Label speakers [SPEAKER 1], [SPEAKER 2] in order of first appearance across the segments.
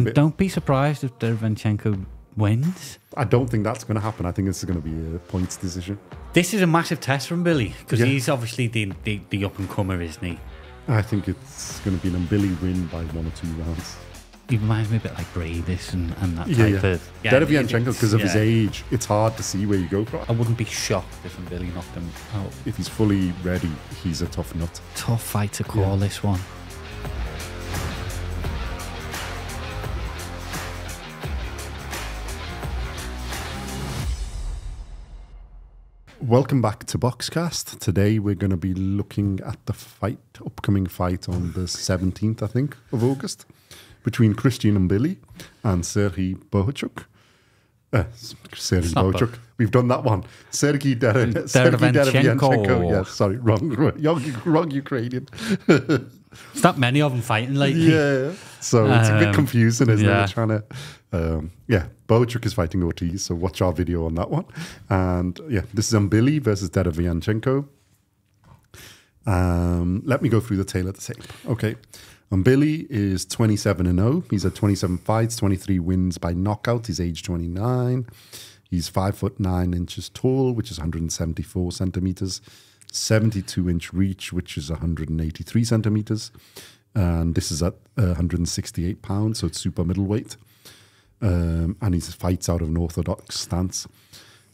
[SPEAKER 1] And don't be surprised if Derevyanchenko wins.
[SPEAKER 2] I don't think that's going to happen. I think this is going to be a points decision.
[SPEAKER 1] This is a massive test from Mbilli because he's obviously the up-and-comer, isn't he?
[SPEAKER 2] I think it's going to be an Mbilli win by 1 or 2 rounds.
[SPEAKER 1] He reminds me a bit like Bradis and that type of...
[SPEAKER 2] Derevyanchenko, because of his age, it's hard to see where you go from.
[SPEAKER 1] I wouldn't be shocked if Mbilli knocked him out.
[SPEAKER 2] If he's fully ready, he's a tough nut.
[SPEAKER 1] Tough fight to call this one.
[SPEAKER 2] Welcome back to BoxCast. Today we're going to be looking at the upcoming fight on the 17th, I think, of August, between Christian Mbilli and Sergiy Bohachuk. Sergiy Bohachuk. We've done that one. Sergiy Derevyanchenko. Yeah, sorry, wrong Ukrainian.
[SPEAKER 1] There's not many of them fighting lately.
[SPEAKER 2] Yeah, so it's a bit confusing, isn't it? We're trying to... Bohachuk is fighting Ortiz, so watch our video on that one. And this is Mbilli versus Derevyanchenko. Let me go through the tail of the tape. Okay, Mbilli is 27-0. He's had 27 fights, 23 wins by knockout. He's age 29. He's 5'9" tall, which is 174 centimeters. 72-inch reach, which is 183 centimeters. And this is at 168 pounds, so it's super middleweight. And he fights out of an orthodox stance.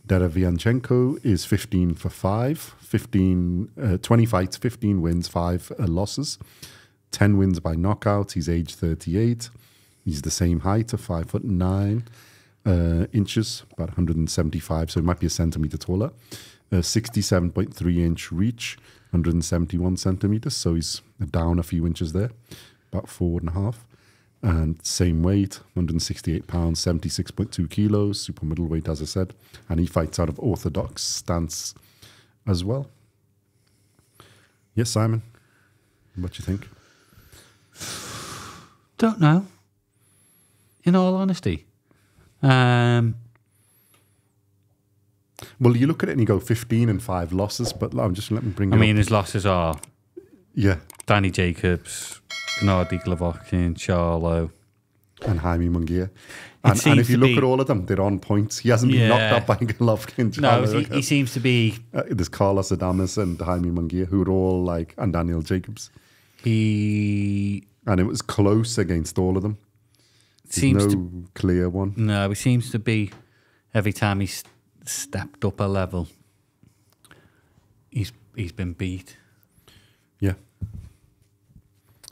[SPEAKER 2] Derevyanchenko is 15 for 5, 20 fights, 15 wins, 5 losses, 10 wins by knockout. He's age 38. He's the same height of 5'9" inches, about 175, so it might be a centimeter taller. 67.3-inch reach, 171 centimeters, so he's down a few inches there, about 4.5. And same weight, 168 pounds, 76.2 kilos, super middleweight, as I said. And he fights out of orthodox stance as well. Yes, Simon, what do you think?
[SPEAKER 1] Don't know, in all honesty.
[SPEAKER 2] Well, you look at it and you go 15 and 5 losses, but let me bring it up.
[SPEAKER 1] His losses are Danny Jacobs, Gennady Golovkin, Charlo,
[SPEAKER 2] and Jaime Munguia. And if you look at all of them, they're on points. He hasn't been knocked out by Golovkin.
[SPEAKER 1] No, he seems to be...
[SPEAKER 2] there's Carlos Adames and Jaime Munguia, who are all like... And Daniel Jacobs. And it was close against all of them. There's no clear one.
[SPEAKER 1] No, it seems to be every time he's stepped up a level, he's been beat.
[SPEAKER 2] Yeah.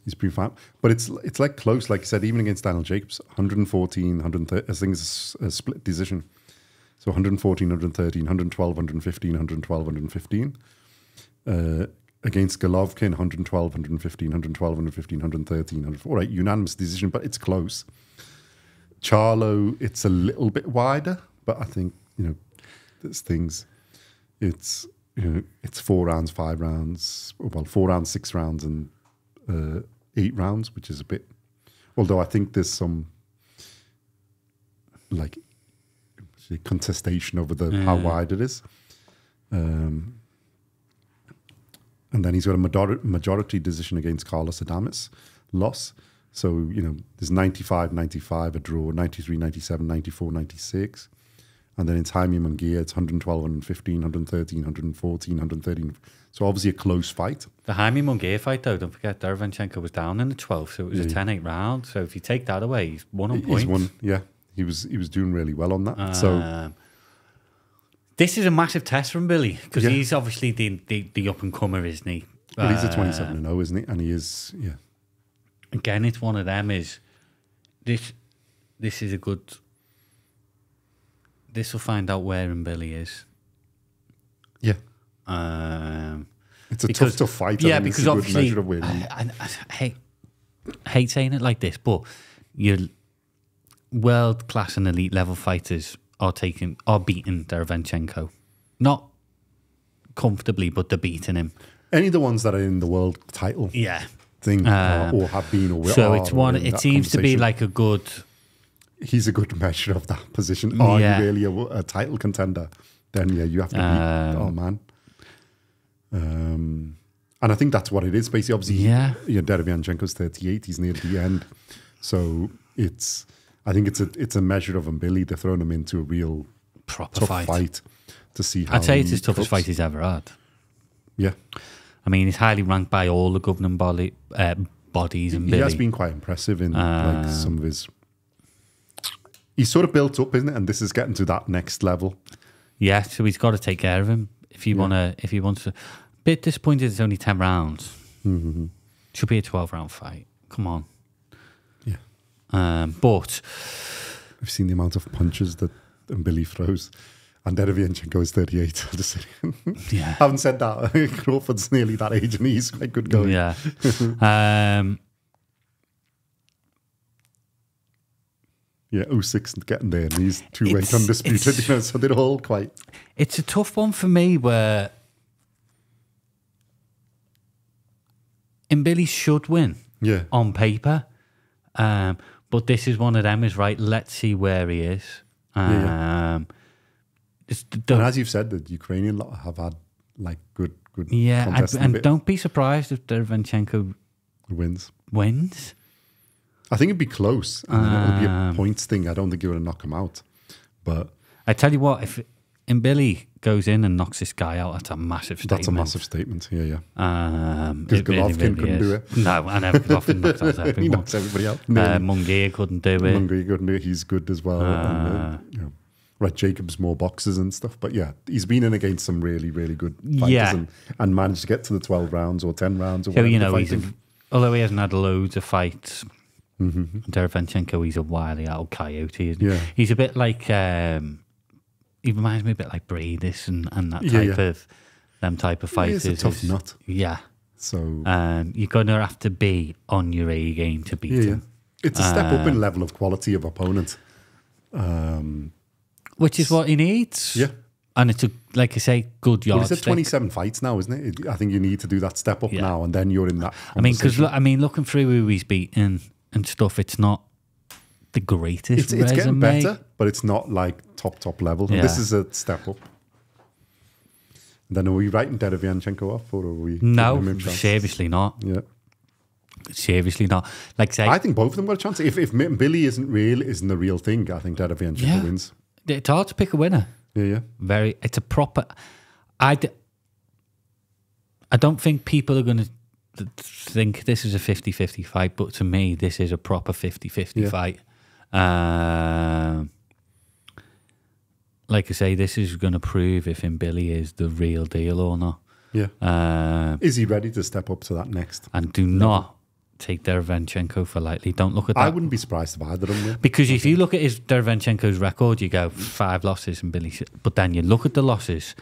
[SPEAKER 2] He's been fine. But it's like close, like you said, even against Daniel Jacobs, 114, 130, I think it's a split decision. So 114, 113, 112, 115, 112, 115. Against Golovkin, 112, 115, 112, 115, 113, 114. All right, unanimous decision, but it's close. Charlo, it's a little bit wider, but I think, there's things. It's 4 rounds, 5 rounds, 4 rounds, 6 rounds, and 8 rounds, which is a bit. Although I think there's some like contestation over how wide it is. And then he's got a majority decision against Carlos Adames, loss. So, there's 95, 95, a draw, 93, 97, 94, 96. And then it's Jaime Munguia, it's 112, 115, 113, 114, 113. So obviously a close fight.
[SPEAKER 1] The Jaime Munguia fight, though, don't forget, Derevyanchenko was down in the 12th, so it was a 10-8 round. So if you take that away, he's won on points.
[SPEAKER 2] He's won, yeah. He was doing really well on that. So
[SPEAKER 1] this is a massive test from Mbilli, because he's obviously the up-and-comer, isn't he?
[SPEAKER 2] Well, he's a 27-0, isn't he? And he is,
[SPEAKER 1] Again, it's one of them is, this is a good... This will find out where Mbilli is.
[SPEAKER 2] Yeah. It's a tough fight.
[SPEAKER 1] Yeah, because obviously, I hate saying it like this, but your world-class and elite level fighters are beating Derevyanchenko. Not comfortably, but they're beating him.
[SPEAKER 2] Any of the ones that are in the world title thing or have been or will.
[SPEAKER 1] So it's one. It seems to be like a good...
[SPEAKER 2] He's a good measure of that position. Are you really a title contender? Then you have to beat. Oh man. And I think that's what it is. Basically, obviously, Derevyanchenko's 38. He's near the end, so I think it's a measure of Mbilli. They're throwing him into a real
[SPEAKER 1] Proper
[SPEAKER 2] tough fight to see how
[SPEAKER 1] I'd say it's
[SPEAKER 2] he
[SPEAKER 1] his toughest
[SPEAKER 2] copes.
[SPEAKER 1] fight he's ever had.
[SPEAKER 2] Yeah.
[SPEAKER 1] I mean, he's highly ranked by all the governing bodies and
[SPEAKER 2] He has been quite impressive in like some of his... He's sort of built up, isn't it? And this is getting to that next level.
[SPEAKER 1] Yeah, so he's got to take care of him if he wants to. Bit disappointed it's only 10 rounds.
[SPEAKER 2] Mm-hmm.
[SPEAKER 1] Should be a 12-round fight. Come on.
[SPEAKER 2] Yeah.
[SPEAKER 1] But
[SPEAKER 2] I've seen the amount of punches that Mbilli throws. And Derevyanchenko is 38. I'll just say.
[SPEAKER 1] yeah,
[SPEAKER 2] Haven't said that. Crawford's nearly that age and he's quite good going.
[SPEAKER 1] yeah.
[SPEAKER 2] Yeah, Usyk's getting there and he's 2-weight undisputed, you know, so they're all quite...
[SPEAKER 1] It's a tough one for me where Mbilli should win on paper. But this is one of them is right, let's see where he is.
[SPEAKER 2] And as you've said, the Ukrainian lot have had like good contests.
[SPEAKER 1] And don't be surprised if Derevyanchenko
[SPEAKER 2] wins.
[SPEAKER 1] I
[SPEAKER 2] think it'd be close. And it'll be a points thing. I don't think you're going to knock him out. But
[SPEAKER 1] I tell you what, if Mbilli goes in and knocks this guy out, that's a massive statement.
[SPEAKER 2] That's a massive statement, yeah.
[SPEAKER 1] Because
[SPEAKER 2] Golovkin couldn't do it.
[SPEAKER 1] No, I know Golovkin knocks out everyone.
[SPEAKER 2] He knocks everybody out.
[SPEAKER 1] Munguia couldn't do it.
[SPEAKER 2] Munguia couldn't do it. He's good as well. Right, Jacobs more boxes and stuff. But yeah, he's been in against some really, really good fighters and managed to get to the 12 rounds or 10 rounds or whatever.
[SPEAKER 1] So, you know, although he hasn't had loads of fights, Derevyanchenko, he's a wily old coyote, isn't he?
[SPEAKER 2] Yeah.
[SPEAKER 1] He's a bit like, he reminds me a bit like Bradis and that type of, them type of fighters.
[SPEAKER 2] He's a tough nut.
[SPEAKER 1] Yeah.
[SPEAKER 2] So
[SPEAKER 1] you're going to have to be on your A game to beat him.
[SPEAKER 2] It's a step up in level of quality of opponent.
[SPEAKER 1] Which is what he needs.
[SPEAKER 2] Yeah.
[SPEAKER 1] And it's, like I say, good yardstick.
[SPEAKER 2] Well, it's 27 fights now, isn't it? I think you need to do that step up now, and then you're in that
[SPEAKER 1] looking through who he's beaten and stuff, it's not the greatest
[SPEAKER 2] It's getting
[SPEAKER 1] resume.
[SPEAKER 2] better, but it's not like top level.
[SPEAKER 1] Yeah.
[SPEAKER 2] And this is a step up. Then are we writing Derevyanchenko off, or are we...
[SPEAKER 1] No, seriously not.
[SPEAKER 2] Yeah.
[SPEAKER 1] Seriously not. Like say,
[SPEAKER 2] I think both of them got a chance. If Mbilli isn't the real thing, I think Derevyanchenko wins.
[SPEAKER 1] It's hard to pick a winner.
[SPEAKER 2] Yeah.
[SPEAKER 1] It's a proper... I don't think people are going to think this is a 50-50 fight, but to me, this is a proper 50-50 fight. Like I say, this is going to prove if Mbilli is the real deal or not.
[SPEAKER 2] Yeah. Is he ready to step up to that next?
[SPEAKER 1] And do not take Derevyanchenko for lightly. Don't look at that.
[SPEAKER 2] I wouldn't be surprised if either of them.
[SPEAKER 1] Because if you look at Derevyanchenko's record, you go 5 losses and Billy. But then you look at the losses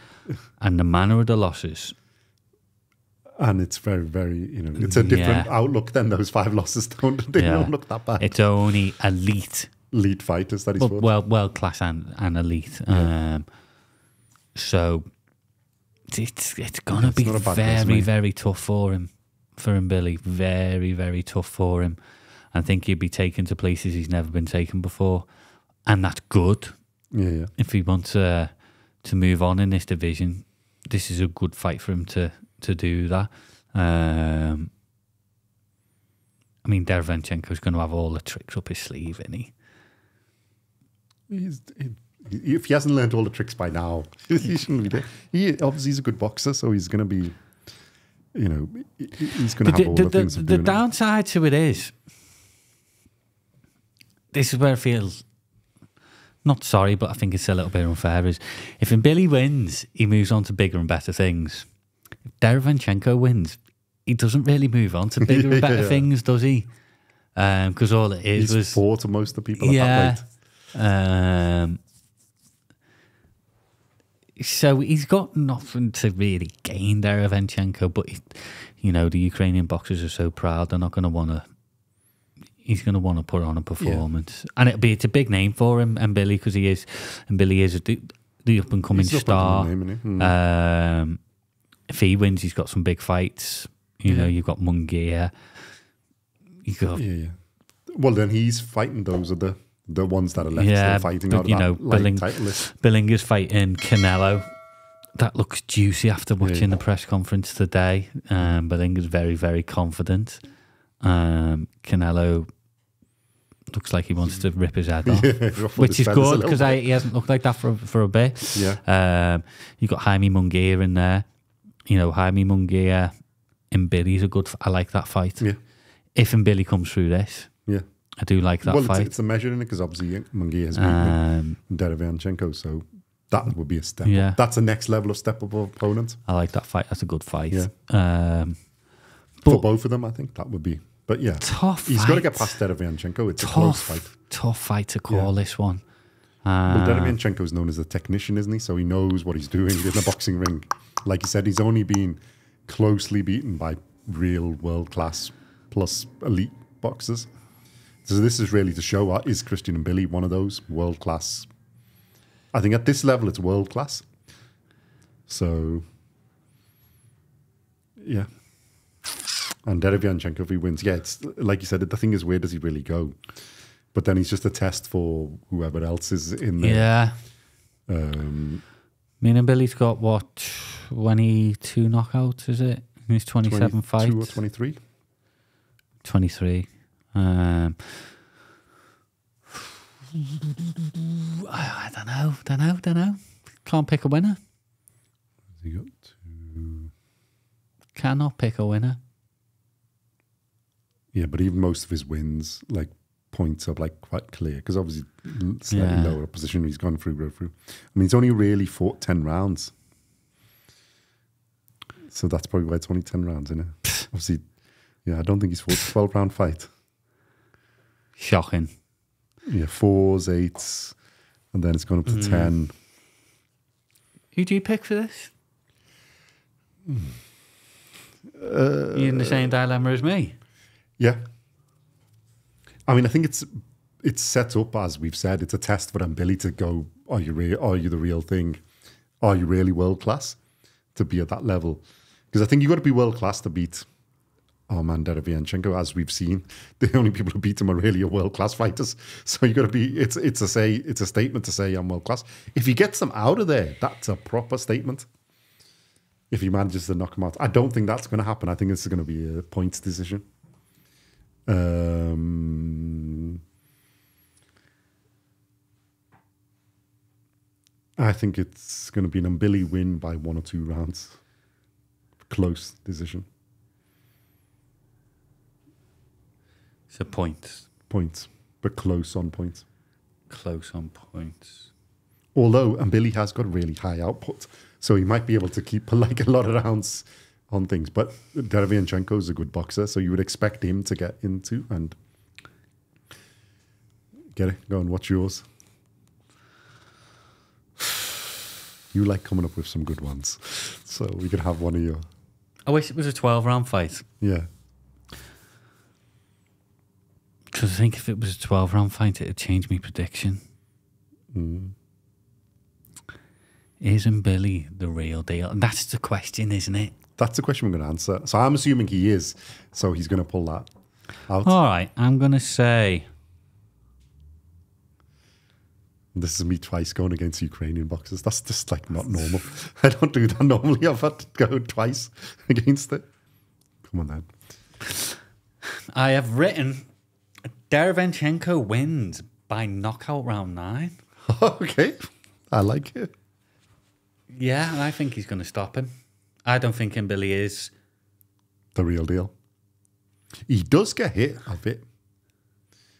[SPEAKER 1] and the manner of the losses.
[SPEAKER 2] And it's very, very, it's a different outlook than those 5 losses. They don't look that bad.
[SPEAKER 1] It's only elite
[SPEAKER 2] fighters that he's fought.
[SPEAKER 1] World class and elite. So it's gonna be very, very tough for him. For Mbilli, very, very tough for him. I think he'd be taken to places he's never been taken before, and that's good.
[SPEAKER 2] Yeah.
[SPEAKER 1] If he wants to move on in this division, this is a good fight for him to do that. I mean, Derevyanchenko's going to have all the tricks up his sleeve, isn't he?
[SPEAKER 2] If he hasn't learned all the tricks by now, he shouldn't be there. Obviously, he's a good boxer, so he's going to be. He's going to have all the things.
[SPEAKER 1] The downside to it is, this is where I feel not sorry, but I think it's a little bit unfair. Is if Mbilli wins, he moves on to bigger and better things. If Derevyanchenko wins, he doesn't really move on to bigger and better things, does he? Because all it is
[SPEAKER 2] he's
[SPEAKER 1] was
[SPEAKER 2] fought to most of the people at that weight.
[SPEAKER 1] So he's got nothing to really gain there, Derevyanchenko, but the Ukrainian boxers are so proud they're not going to want to. He's going to want to put on a performance, and it's a big name for him, Mbilli, because Mbilli is the up and coming star. If he wins, he's got some big fights. You've got Munguia.
[SPEAKER 2] Well, then he's fighting those are the ones that are left still fighting out of that title list.
[SPEAKER 1] Billinger's fighting Canelo. That looks juicy after watching the press conference today. Billinger's very, very confident. Canelo looks like he wants to rip his head off,
[SPEAKER 2] ruffled
[SPEAKER 1] which
[SPEAKER 2] his
[SPEAKER 1] is
[SPEAKER 2] feathers a
[SPEAKER 1] good
[SPEAKER 2] little
[SPEAKER 1] because
[SPEAKER 2] bit.
[SPEAKER 1] he hasn't looked like that for a bit.
[SPEAKER 2] Yeah.
[SPEAKER 1] You got Jaime Munguia in there. You know, Jaime Munguia and Billy's a good. I like that fight.
[SPEAKER 2] Yeah.
[SPEAKER 1] If Mbilli comes through this,
[SPEAKER 2] Yeah.
[SPEAKER 1] I do like that fight.
[SPEAKER 2] It's a measure in it because obviously Munguia has beaten Derevyanchenko, so that would be a step up. That's a next level of step up of opponent.
[SPEAKER 1] I like that fight. That's a good fight.
[SPEAKER 2] Yeah. For both of them, I think that would be. But yeah,
[SPEAKER 1] tough.
[SPEAKER 2] He's got to get past Derevyanchenko. It's a close fight.
[SPEAKER 1] Tough fight to call this one.
[SPEAKER 2] Well, Derevyanchenko is known as a technician, isn't he? So he knows what he's doing in the boxing ring. Like you said, he's only been closely beaten by real world-class plus elite boxers. So this is really to show, is Christian Mbilli one of those world-class? I think at this level, it's world-class. So, yeah. And Derevyanchenko, if he wins, yeah, it's like you said, the thing is, where does he really go? But then he's just a test for whoever else is in there.
[SPEAKER 1] Yeah. Mbilli's got, what, 22 knockouts, is it? In his 27 fights?
[SPEAKER 2] 22 or 23?
[SPEAKER 1] 23. I don't know. Can't pick a winner.
[SPEAKER 2] He got two.
[SPEAKER 1] Cannot pick a winner.
[SPEAKER 2] Yeah, but even most of his wins, like, points are like quite clear because obviously slightly lower position he's gone through. I mean, he's only really fought 10 rounds. So that's probably why it's only 10 rounds, isn't it? Obviously, yeah, I don't think he's fought a 12-round fight.
[SPEAKER 1] Shocking.
[SPEAKER 2] Yeah, 4s, 8s, and then it's gone up to 10.
[SPEAKER 1] Who do you pick for this? You're in the same dilemma as me.
[SPEAKER 2] Yeah. I mean, I think it's set up, as we've said, it's a test for Mbilli to go, are you the real thing? Are you really world-class to be at that level? Because I think you've got to be world-class to beat Derevyanchenko, as we've seen. The only people who beat him are really world-class fighters. So you've got to be, it's a statement to say I'm world-class. If he gets them out of there, that's a proper statement. If he manages to knock him out. I don't think that's going to happen. I think it's going to be a points decision. I think it's going to be an Mbilli win by 1 or 2 rounds. Close decision.
[SPEAKER 1] So points.
[SPEAKER 2] Points, but close on points.
[SPEAKER 1] Close on points.
[SPEAKER 2] Although Mbilli has got really high output, so he might be able to keep like a lot of rounds on things. But Derevyanchenko is a good boxer, so you would expect him to get into and get it. Go and watch yours. You like coming up with some good ones, so we could have one of your.
[SPEAKER 1] I wish it was a 12-round fight.
[SPEAKER 2] Yeah.
[SPEAKER 1] Because I think if it was a 12-round fight, it would change my prediction. Is Mbilli the real deal? And that's the question, isn't it?
[SPEAKER 2] That's the question we're going to answer. So I'm assuming he is. So he's going to pull that out.
[SPEAKER 1] All right, I'm going to say...
[SPEAKER 2] This is me twice going against Ukrainian boxers. That's just like not normal. I don't do that normally. I've had to go twice against it. Come on then.
[SPEAKER 1] I have written Derevyanchenko wins by knockout round 9.
[SPEAKER 2] Okay. I like it.
[SPEAKER 1] Yeah, and I think he's going to stop him. I don't think Mbilli is
[SPEAKER 2] the real deal. He does get hit a bit.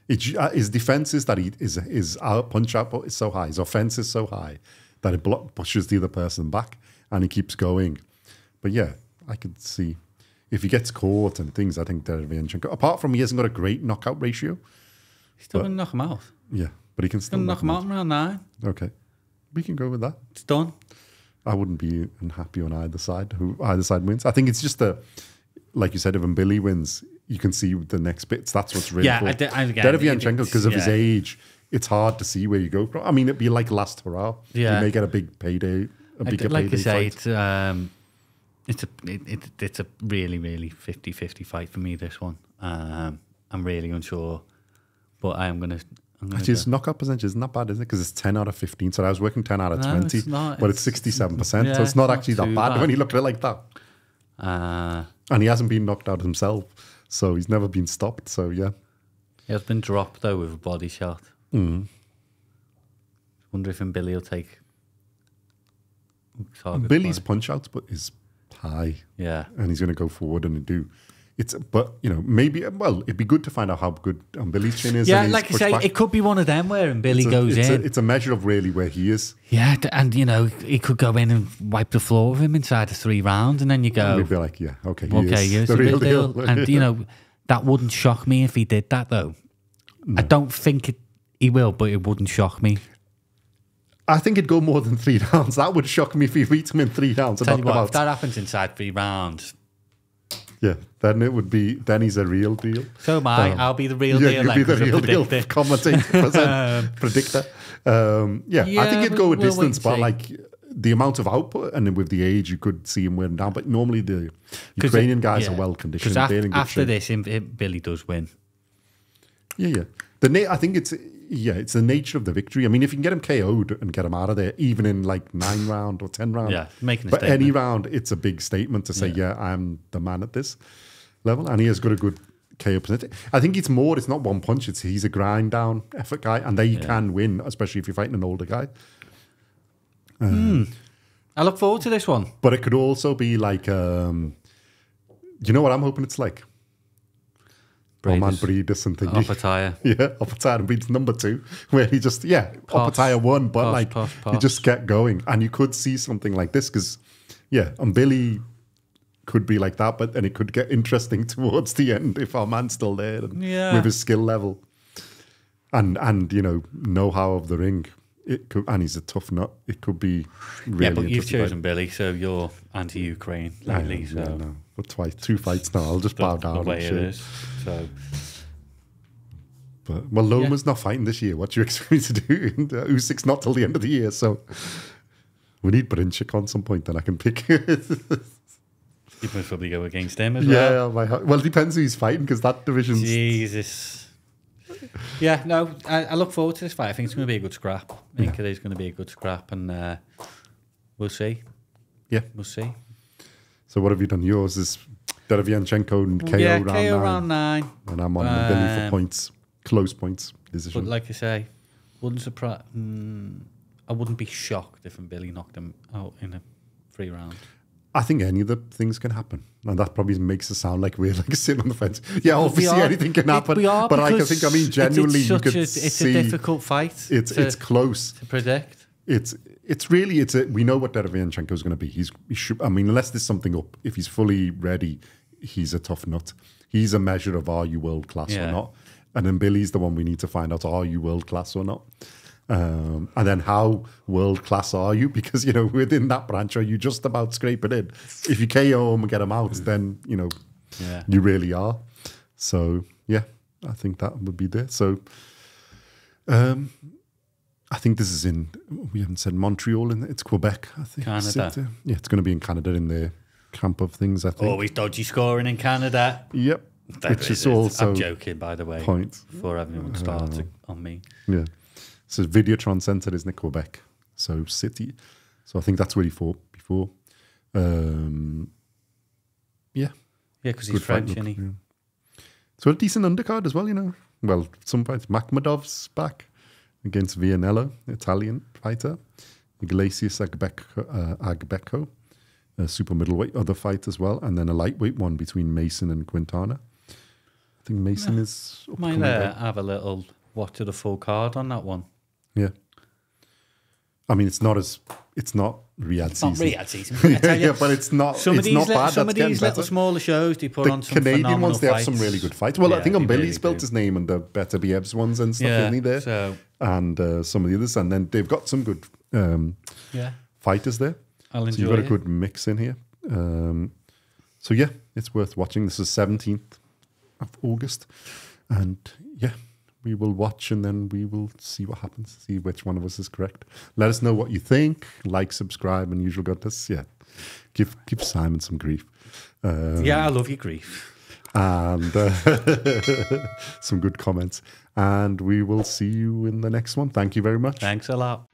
[SPEAKER 2] His defense is that his punch output is so high, his offense is so high that it pushes the other person back and he keeps going. But yeah, I could see if he gets caught and things, I think Derevyanchenko, apart from he hasn't got a great knockout ratio.
[SPEAKER 1] He's still going to knock him out.
[SPEAKER 2] Yeah, but he can still
[SPEAKER 1] knock him out in round 9.
[SPEAKER 2] Okay. We can go with that.
[SPEAKER 1] It's done.
[SPEAKER 2] I wouldn't be unhappy on either side, who either side wins. I think it's just like you said, if Mbilli wins, you can see the next bits. That's what's really cool. Derevyanchenko, because of his age, it's hard to see where you go from. I mean, it'd be like last hurrah.
[SPEAKER 1] Yeah.
[SPEAKER 2] You may get a big payday,
[SPEAKER 1] like you say,
[SPEAKER 2] fight.
[SPEAKER 1] It's a really, really 50-50 fight for me, this one. I'm really unsure, but I'm going to...
[SPEAKER 2] His knockout percentage isn't that bad, is it? Because it's 10 out of 15. So I was working 10 out of 20,
[SPEAKER 1] it's not,
[SPEAKER 2] but it's 67%. So it's not actually that bad when you look at it like that. And he hasn't been knocked out himself, so he's never been stopped. So yeah,
[SPEAKER 1] He has been dropped, though, with a body shot.
[SPEAKER 2] Mm.
[SPEAKER 1] Wonder if Mbilli will take target
[SPEAKER 2] Billy's
[SPEAKER 1] point.
[SPEAKER 2] punch out is high.
[SPEAKER 1] Yeah.
[SPEAKER 2] And he's going to go forward and do. But, maybe, well, it'd be good to find out how good Mbilli's chin is.
[SPEAKER 1] Yeah,
[SPEAKER 2] and
[SPEAKER 1] like I say, it could be one of them where Mbilli goes in.
[SPEAKER 2] It's a measure of really where he is.
[SPEAKER 1] Yeah, and, he could go in and wipe the floor with him inside of 3 rounds, and then you go...
[SPEAKER 2] And we'd be like, yeah, okay,
[SPEAKER 1] he's
[SPEAKER 2] the real deal.
[SPEAKER 1] And, that wouldn't shock me if he did that, though. No. I don't think he will, but it wouldn't shock me.
[SPEAKER 2] I think it'd go more than 3 rounds. That would shock me if he beats him in 3 rounds.
[SPEAKER 1] Tell you what, if that happens inside 3 rounds...
[SPEAKER 2] Yeah, then it would be. Then he's a real deal.
[SPEAKER 1] So am I. I'll be the real deal.
[SPEAKER 2] You'll be the real deal commentator, predictor. I think it'd go a distance, but like the amount of output, and then with the age, you could see him wearing down. But normally the Ukrainian guys are well conditioned.
[SPEAKER 1] Because after this, Billy does win.
[SPEAKER 2] Yeah. I think it's the nature of the victory. I mean, if you can get him KO'd and get him out of there, even in like 9 round or 10 round,
[SPEAKER 1] making a
[SPEAKER 2] but
[SPEAKER 1] statement.
[SPEAKER 2] Any round, it's a big statement to say, I'm the man at this level, and he has got a good KO percentage. I think it's not one punch. He's a grind down effort guy, and they can win, especially if you're fighting an older guy.
[SPEAKER 1] I look forward to this one.
[SPEAKER 2] But it could also be like, you know what I'm hoping it's like? Roman Breedis and thingy.
[SPEAKER 1] Opataya.
[SPEAKER 2] Yeah, Opataya beats number 2, where he just, Opataya won, but he just kept going. And you could see something like this, because, Mbilli could be like that, and it could get interesting towards the end if our man's still there and with his skill level. And know-how of the ring. It could, and he's a tough nut. It could be really
[SPEAKER 1] but you've chosen Billy, so you're anti-Ukraine lately.
[SPEAKER 2] No. But 2 fights now. I'll just bow down.
[SPEAKER 1] The way it is. So,
[SPEAKER 2] but Loma's not fighting this year. What do you expect me to do? Usyk's not till the end of the year, so we need Brinchik on some point. Then I can pick.
[SPEAKER 1] You must probably go against him as well.
[SPEAKER 2] Yeah, well, it depends who he's fighting, because that division's...
[SPEAKER 1] Jesus. Yeah, no, I look forward to this fight. I think it's going to be a good scrap. I think it is going to be a good scrap, and we'll see.
[SPEAKER 2] Yeah.
[SPEAKER 1] We'll see.
[SPEAKER 2] So what have you done? Yours is Derevyanchenko and KO
[SPEAKER 1] round 9.
[SPEAKER 2] And I'm on Mbilli for points. Close points. Decision.
[SPEAKER 1] But like I say, wouldn't surprise... I wouldn't be shocked if Mbilli knocked him out in a 3 round.
[SPEAKER 2] I think any of the things can happen. And that probably makes it sound like we're like sitting on the fence. Yeah, obviously anything can happen. But genuinely, you could see...
[SPEAKER 1] It's a difficult fight.
[SPEAKER 2] It's close.
[SPEAKER 1] To predict.
[SPEAKER 2] We know what Derevyanchenko is going to be. Unless there's something up, if he's fully ready, he's a tough nut. He's a measure of, are you world class or not? And then Billy's the one we need to find out, are you world class or not? And then how world class are you? Because, within that branch, are you just about scraping in? If you KO him and get him out, then, you really are. So, I think that would be there. So, I think this is we haven't said Montreal, it's Quebec, I think.
[SPEAKER 1] Canada.
[SPEAKER 2] It's going to be in Canada in the camp of things, I think.
[SPEAKER 1] Always dodgy scoring in Canada.
[SPEAKER 2] Yep. Which is also...
[SPEAKER 1] I'm joking, by the way.
[SPEAKER 2] Point.
[SPEAKER 1] Before everyone starts on me.
[SPEAKER 2] Yeah. So Videotron Centre, isn't it, Quebec? So City. So I think that's where he fought before. Yeah,
[SPEAKER 1] because he's French, isn't he?
[SPEAKER 2] Yeah. So a decent undercard as well, Well, some fights. Makhmadov's back against Vianello, Italian fighter. Iglesias Agbeko, a super middleweight, other fight as well. And then a lightweight one between Mason and Quintana. I think Mason is...
[SPEAKER 1] Might have a little watch of the full card on that one.
[SPEAKER 2] Yeah. I mean, it's not Riyadh season.
[SPEAKER 1] Not Riyadh season.
[SPEAKER 2] But it's not.
[SPEAKER 1] Some
[SPEAKER 2] it's
[SPEAKER 1] of these,
[SPEAKER 2] not bad.
[SPEAKER 1] some of these little smaller shows they put on some
[SPEAKER 2] Canadian ones. They have
[SPEAKER 1] fights.
[SPEAKER 2] some really good fights. Well, I think Mbilli's built his name on the Better Biebs ones and stuff, isn't he? There, and some of the others, and then they've got some good fighters there.
[SPEAKER 1] I'll enjoy.
[SPEAKER 2] So you've got a good mix in here. So it's worth watching. This is 17th of August, and we will watch, and then we will see what happens, see which one of us is correct. Let us know what you think. Like, subscribe, and usual goodness. Yeah. Give Simon some grief.
[SPEAKER 1] I love your grief.
[SPEAKER 2] And some good comments. And we will see you in the next one. Thank you very much.
[SPEAKER 1] Thanks a lot.